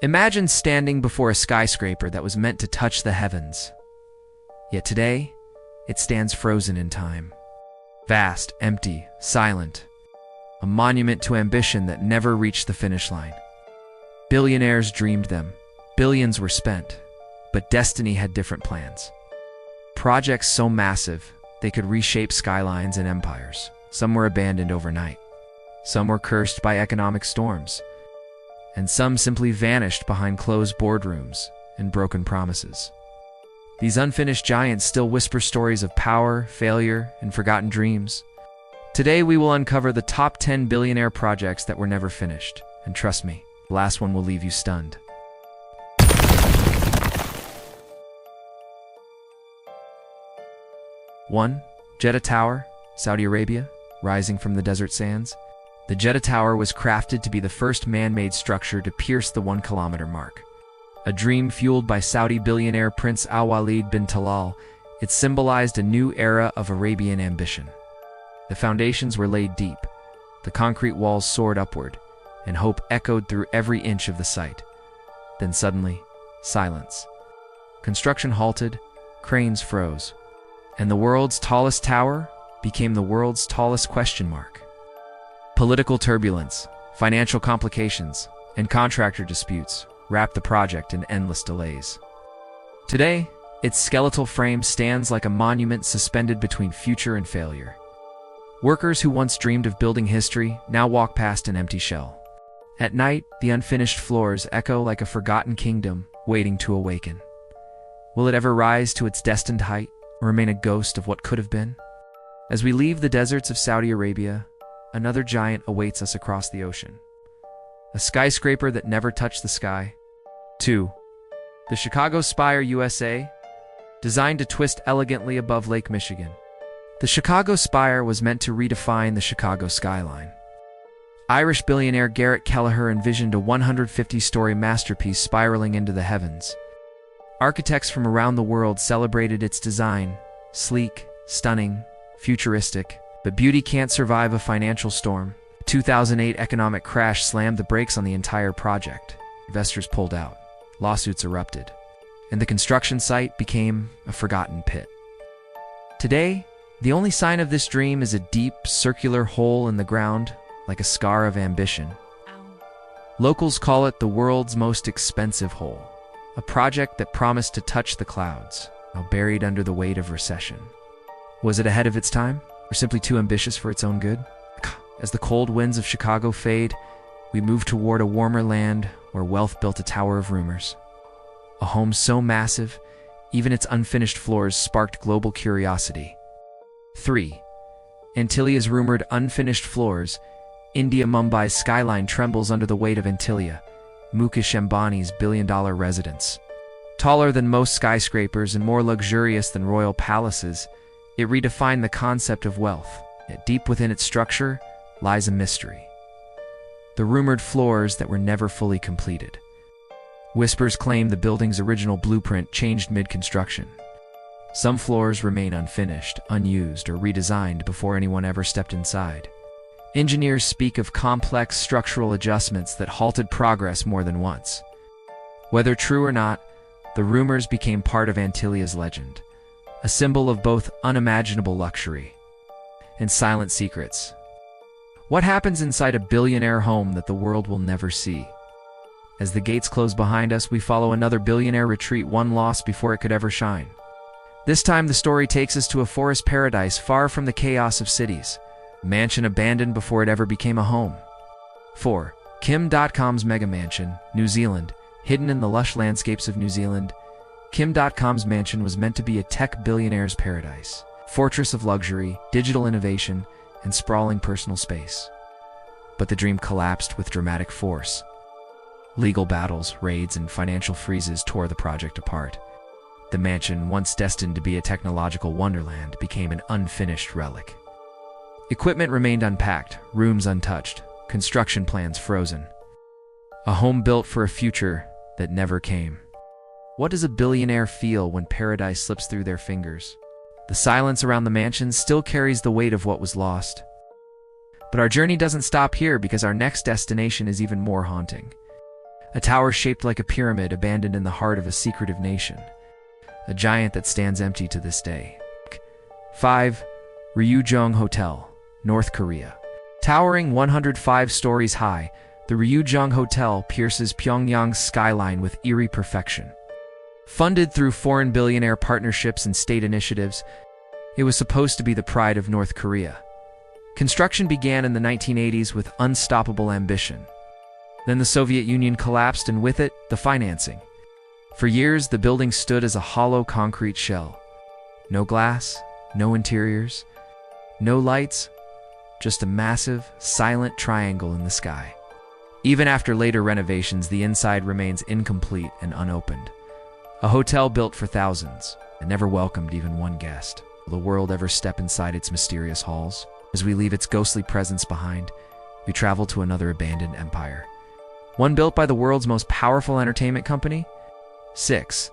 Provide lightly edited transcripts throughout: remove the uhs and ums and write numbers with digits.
Imagine standing before a skyscraper that was meant to touch the heavens. Yet today, it stands frozen in time. Vast, empty, silent. A monument to ambition that never reached the finish line. Billionaires dreamed them. Billions were spent. But destiny had different plans. Projects so massive, they could reshape skylines and empires. Some were abandoned overnight. Some were cursed by economic storms. And some simply vanished behind closed boardrooms and broken promises. These unfinished giants still whisper stories of power, failure, and forgotten dreams. Today we will uncover the top 10 billionaire projects that were never finished. And trust me, the last one will leave you stunned. One, Jedha Tower, Saudi Arabia, rising from the desert sands. The Jedha Tower was crafted to be the first man-made structure to pierce the 1-kilometer mark. A dream fueled by Saudi billionaire Prince Al-Walid bin Talal, it symbolized a new era of Arabian ambition. The foundations were laid deep, the concrete walls soared upward, and hope echoed through every inch of the site. Then suddenly, silence. Construction halted, cranes froze, and the world's tallest tower became the world's tallest question mark. Political turbulence, financial complications, and contractor disputes wrapped the project in endless delays. Today, its skeletal frame stands like a monument suspended between future and failure. Workers who once dreamed of building history now walk past an empty shell. At night, the unfinished floors echo like a forgotten kingdom waiting to awaken. Will it ever rise to its destined height or remain a ghost of what could have been? As we leave the deserts of Saudi Arabia, another giant awaits us across the ocean. A skyscraper that never touched the sky. 2. The Chicago Spire, USA, designed to twist elegantly above Lake Michigan. The Chicago Spire was meant to redefine the Chicago skyline. Irish billionaire Garrett Kelleher envisioned a 150-story masterpiece spiraling into the heavens. Architects from around the world celebrated its design, sleek, stunning, futuristic. But beauty can't survive a financial storm. The 2008 economic crash slammed the brakes on the entire project. Investors pulled out, lawsuits erupted, and the construction site became a forgotten pit. Today, the only sign of this dream is a deep, circular hole in the ground, like a scar of ambition. Locals call it the world's most expensive hole, a project that promised to touch the clouds, now buried under the weight of recession. Was it ahead of its time? Or simply too ambitious for its own good? As the cold winds of Chicago fade, we move toward a warmer land where wealth built a tower of rumors. A home so massive, even its unfinished floors sparked global curiosity. 3. Antilia's rumored unfinished floors. India Mumbai's skyline trembles under the weight of Antilia, Mukesh Ambani's billion-dollar residence. Taller than most skyscrapers and more luxurious than royal palaces, it redefined the concept of wealth. Yet deep within its structure lies a mystery. The rumored floors that were never fully completed. Whispers claim the building's original blueprint changed mid-construction. Some floors remain unfinished, unused, or redesigned before anyone ever stepped inside. Engineers speak of complex structural adjustments that halted progress more than once. Whether true or not, the rumors became part of Antilia's legend. A symbol of both unimaginable luxury and silent secrets. What happens inside a billionaire home that the world will never see? As the gates close behind us, we follow another billionaire retreat, one lost before it could ever shine. This time the story takes us to a forest paradise far from the chaos of cities, a mansion abandoned before it ever became a home. 4. Kim.com's mega mansion, New Zealand. Hidden in the lush landscapes of New Zealand, Kim.com's mansion was meant to be a tech billionaire's paradise, fortress of luxury, digital innovation, and sprawling personal space. But the dream collapsed with dramatic force. Legal battles, raids, and financial freezes tore the project apart. The mansion, once destined to be a technological wonderland, became an unfinished relic. Equipment remained unpacked, rooms untouched, construction plans frozen. A home built for a future that never came. What does a billionaire feel when paradise slips through their fingers? The silence around the mansion still carries the weight of what was lost. But our journey doesn't stop here, because our next destination is even more haunting. a tower shaped like a pyramid abandoned in the heart of a secretive nation, a giant that stands empty to this day. 5. Ryu Jang Hotel, North Korea. Towering 105 stories high, the Ryugyong Hotel pierces Pyongyang's skyline with eerie perfection. Funded through foreign billionaire partnerships and state initiatives, it was supposed to be the pride of North Korea. Construction began in the 1980s with unstoppable ambition. Then the Soviet Union collapsed, and with it, the financing. For years, the building stood as a hollow concrete shell. No glass, no interiors, no lights, just a massive, silent triangle in the sky. Even after later renovations, the inside remains incomplete and unopened. A hotel built for thousands, and never welcomed even one guest. Will the world ever step inside its mysterious halls? As we leave its ghostly presence behind, we travel to another abandoned empire. One built by the world's most powerful entertainment company? 6.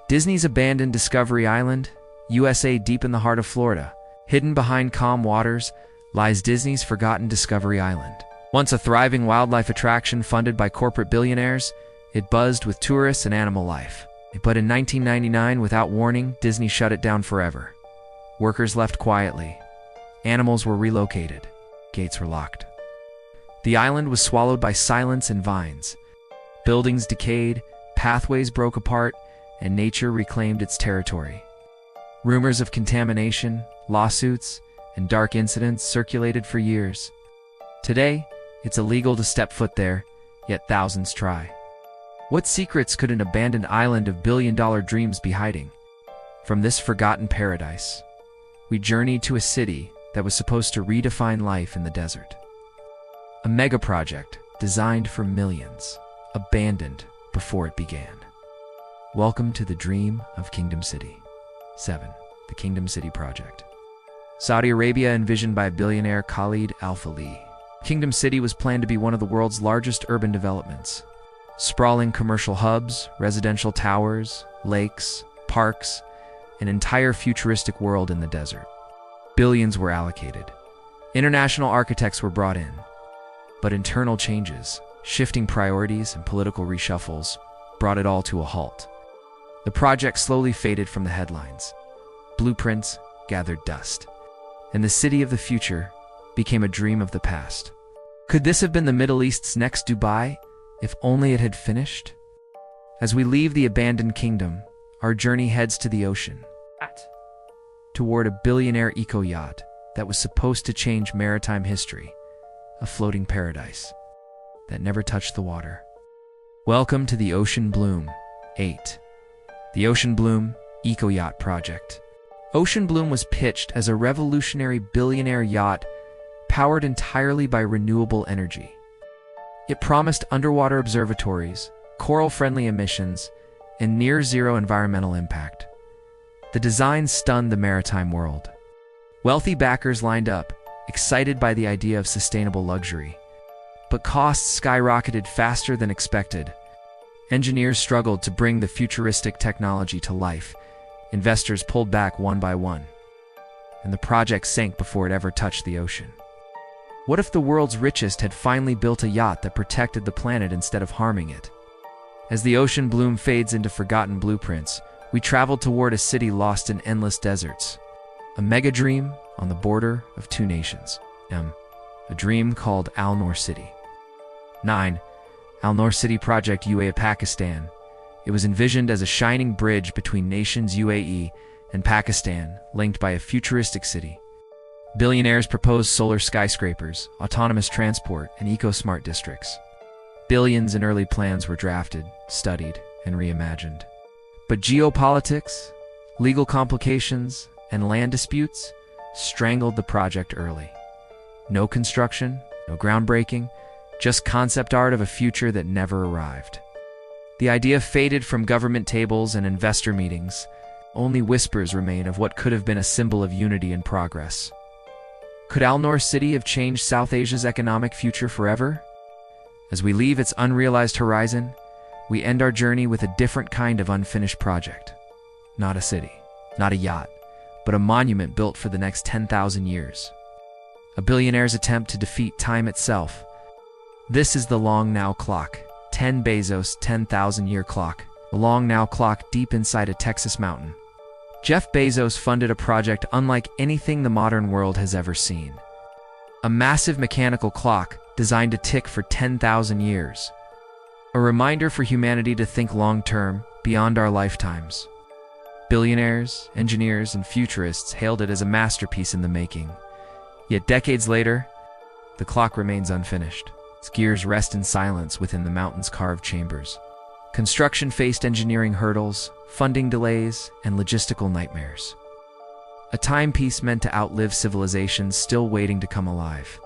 Disney's abandoned Discovery Island, USA. Deep in the heart of Florida, hidden behind calm waters, lies Disney's forgotten Discovery Island. Once a thriving wildlife attraction funded by corporate billionaires, it buzzed with tourists and animal life. But in 1999, without warning, Disney shut it down forever. Workers left quietly. Animals were relocated. Gates were locked. The island was swallowed by silence and vines. Buildings decayed, pathways broke apart, and nature reclaimed its territory. Rumors of contamination, lawsuits, and dark incidents circulated for years. Today, it's illegal to step foot there, yet thousands try. What secrets could an abandoned island of billion-dollar dreams be hiding? From this forgotten paradise, we journeyed to a city that was supposed to redefine life in the desert. A mega project designed for millions, abandoned before it began. Welcome to the dream of Kingdom City. 7. The Kingdom City Project. Saudi Arabia, envisioned by billionaire Khalid Al-Falih. Kingdom City was planned to be one of the world's largest urban developments. Sprawling commercial hubs, residential towers, lakes, parks, an entire futuristic world in the desert. Billions were allocated. International architects were brought in. But internal changes, shifting priorities, and political reshuffles brought it all to a halt. The project slowly faded from the headlines. Blueprints gathered dust, and the city of the future became a dream of the past. Could this have been the Middle East's next Dubai, if only it had finished? As we leave the abandoned kingdom, our journey heads to the ocean, toward a billionaire eco-yacht that was supposed to change maritime history, a floating paradise that never touched the water. Welcome to the Ocean Bloom. 8. The Ocean Bloom Eco-Yacht Project. Ocean Bloom was pitched as a revolutionary billionaire yacht powered entirely by renewable energy. It promised underwater observatories, coral-friendly emissions, and near-zero environmental impact. The design stunned the maritime world. Wealthy backers lined up, excited by the idea of sustainable luxury. But costs skyrocketed faster than expected. Engineers struggled to bring the futuristic technology to life. Investors pulled back one by one, and the project sank before it ever touched the ocean. What if the world's richest had finally built a yacht that protected the planet instead of harming it? As the Ocean Bloom fades into forgotten blueprints, we travel toward a city lost in endless deserts. A mega dream on the border of two nations. A dream called Alnor City. 9. Alnor City Project UAE, Pakistan. It was envisioned as a shining bridge between nations UAE and Pakistan, linked by a futuristic city. Billionaires proposed solar skyscrapers, autonomous transport, and eco-smart districts. Billions in early plans were drafted, studied, and reimagined. But geopolitics, legal complications, and land disputes strangled the project early. No construction, no groundbreaking, just concept art of a future that never arrived. The idea faded from government tables and investor meetings. Only whispers remain of what could have been a symbol of unity and progress. Could Alnor City have changed South Asia's economic future forever? As we leave its unrealized horizon, we end our journey with a different kind of unfinished project. Not a city, not a yacht, but a monument built for the next 10,000 years. A billionaire's attempt to defeat time itself. This is the long now clock, 10 Bezos' 10,000-year clock, a long-now clock deep inside a Texas mountain. Jeff Bezos funded a project unlike anything the modern world has ever seen. A massive mechanical clock designed to tick for 10,000 years. A reminder for humanity to think long-term, beyond our lifetimes. Billionaires, engineers, and futurists hailed it as a masterpiece in the making. Yet decades later, the clock remains unfinished. Its gears rest in silence within the mountain's carved chambers. Construction faced engineering hurdles, funding delays, and logistical nightmares. A timepiece meant to outlive civilizations still waiting to come alive.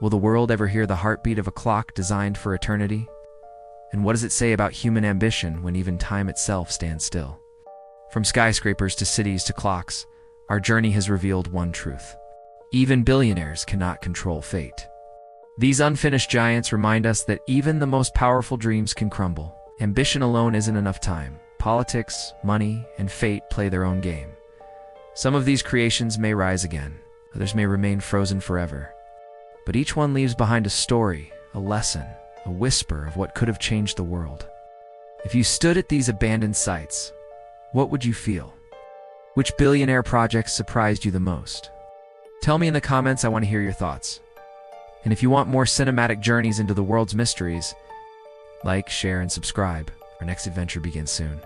Will the world ever hear the heartbeat of a clock designed for eternity? And what does it say about human ambition when even time itself stands still? From skyscrapers to cities to clocks, our journey has revealed one truth. Even billionaires cannot control fate. These unfinished giants remind us that even the most powerful dreams can crumble. Ambition alone isn't enough time. Politics, money, and fate play their own game. Some of these creations may rise again, others may remain frozen forever. But each one leaves behind a story, a lesson, a whisper of what could have changed the world. If you stood at these abandoned sites, what would you feel? Which billionaire projects surprised you the most? Tell me in the comments, I want to hear your thoughts. And if you want more cinematic journeys into the world's mysteries, like, share, and subscribe. Our next adventure begins soon.